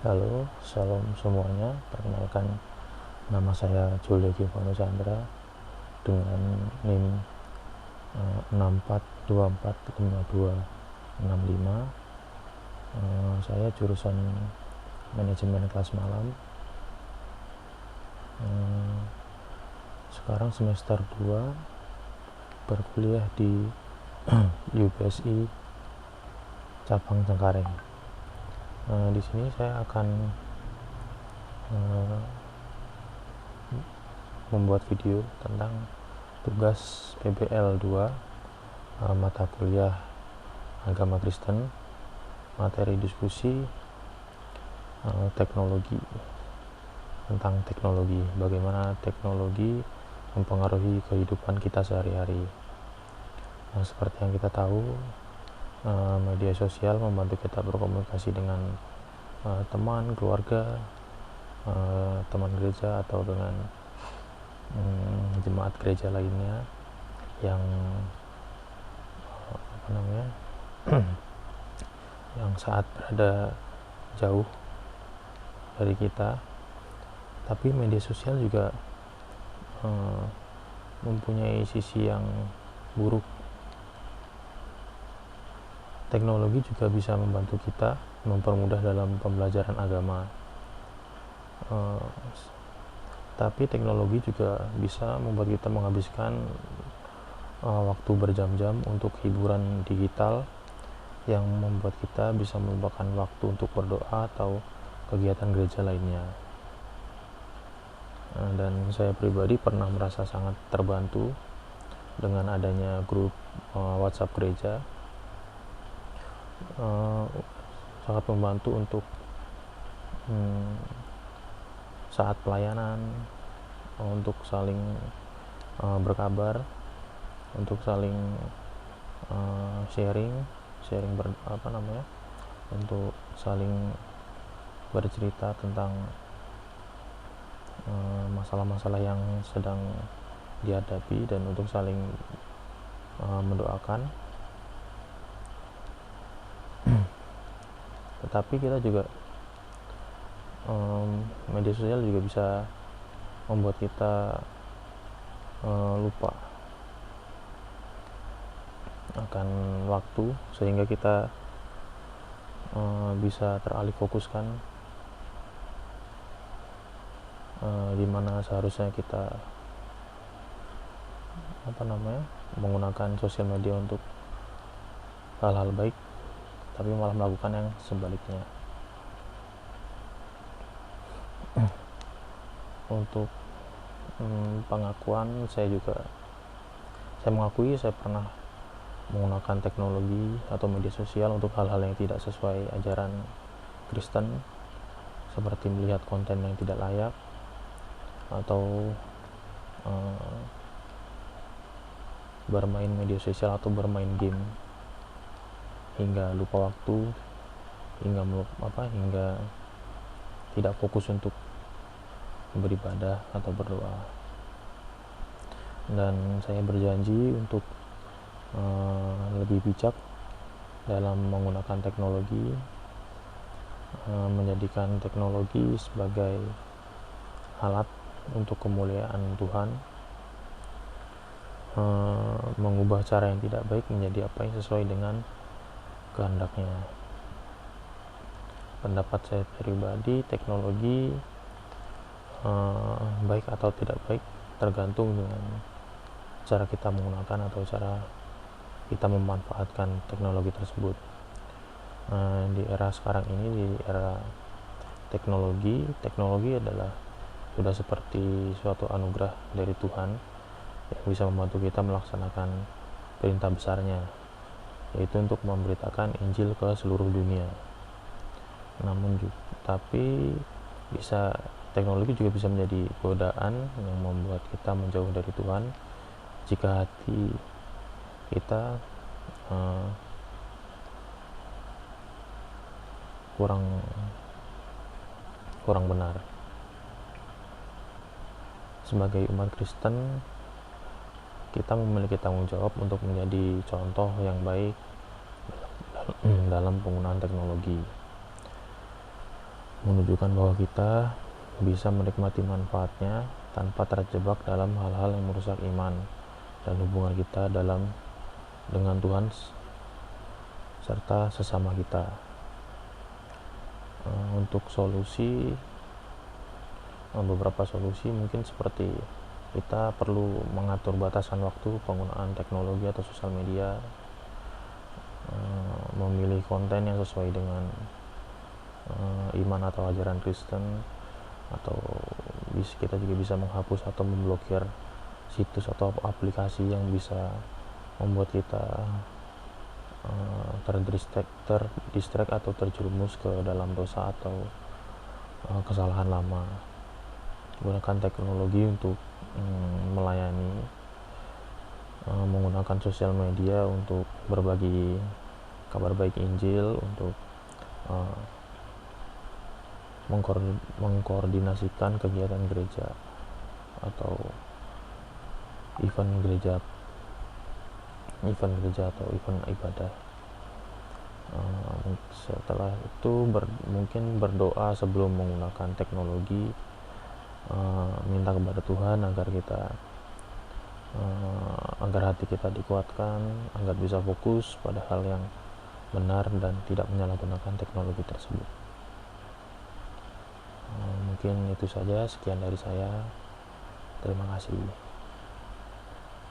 Halo, salam semuanya. Perkenalkan, nama saya Julio Giovanno Chandra dengan NIM 64245265. Saya jurusan manajemen kelas malam. Sekarang semester 2 berkuliah di UPSI cabang Cengkareng. Di sini saya akan membuat video tentang tugas PBL 2 mata kuliah agama Kristen, materi diskusi teknologi, tentang teknologi, bagaimana teknologi mempengaruhi kehidupan kita sehari-hari. Seperti yang kita tahu, media sosial membantu kita berkomunikasi dengan teman, keluarga, teman gereja, atau dengan jemaat gereja lainnya yang yang saat berada jauh dari kita. Tapi media sosial juga mempunyai sisi yang buruk. Teknologi juga bisa membantu kita mempermudah dalam pembelajaran agama, tapi teknologi juga bisa membuat kita menghabiskan waktu berjam-jam untuk hiburan digital yang membuat kita bisa melupakan waktu untuk berdoa atau kegiatan gereja lainnya. Dan saya pribadi pernah merasa sangat terbantu dengan adanya grup WhatsApp gereja. Sangat membantu untuk saat pelayanan, untuk saling berkabar, untuk saling sharing untuk saling bercerita tentang masalah-masalah yang sedang dihadapi, dan untuk saling mendoakan. Tetapi kita juga media sosial juga bisa membuat kita lupa akan waktu, sehingga kita bisa teralih fokuskan di mana seharusnya kita menggunakan sosial media untuk hal-hal baik, tapi malah melakukan yang sebaliknya. Untuk pengakuan, saya mengakui saya pernah menggunakan teknologi atau media sosial untuk hal-hal yang tidak sesuai ajaran Kristen, seperti melihat konten yang tidak layak atau bermain media sosial atau bermain game hingga lupa waktu, hingga tidak fokus untuk beribadah atau berdoa. Dan saya berjanji untuk lebih bijak dalam menggunakan teknologi, menjadikan teknologi sebagai alat untuk kemuliaan Tuhan, mengubah cara yang tidak baik menjadi apa yang sesuai dengan kehendaknya. Pendapat saya pribadi, teknologi baik atau tidak baik tergantung dengan cara kita menggunakan atau cara kita memanfaatkan teknologi tersebut. Di era sekarang ini, di era teknologi adalah sudah seperti suatu anugerah dari Tuhan yang bisa membantu kita melaksanakan perintah besarnya, yaitu untuk memberitakan Injil ke seluruh dunia. Tapi teknologi juga bisa menjadi godaan yang membuat kita menjauh dari Tuhan jika hati kita kurang benar. Sebagai umat Kristen, kita memiliki tanggung jawab untuk menjadi contoh yang baik dalam penggunaan teknologi. menunjukkan bahwa kita bisa menikmati manfaatnya tanpa terjebak dalam hal-hal yang merusak iman dan hubungan kita dengan Tuhan serta sesama kita. Untuk solusi, beberapa solusi mungkin seperti kita perlu mengatur batasan waktu penggunaan teknologi atau sosial media, memilih konten yang sesuai dengan iman atau ajaran Kristen, atau kita juga bisa menghapus atau memblokir situs atau aplikasi yang bisa membuat kita terdistract atau terjerumus ke dalam dosa atau kesalahan lama. Gunakan teknologi untuk melayani, menggunakan sosial media untuk berbagi kabar baik Injil, untuk mengkoordinasikan kegiatan gereja atau event gereja atau event ibadah. Setelah itu mungkin berdoa sebelum menggunakan teknologi, minta kepada Tuhan agar hati kita dikuatkan, agar bisa fokus pada hal yang benar dan tidak menyalahgunakan teknologi tersebut. Mungkin itu saja, sekian dari saya. Terima kasih.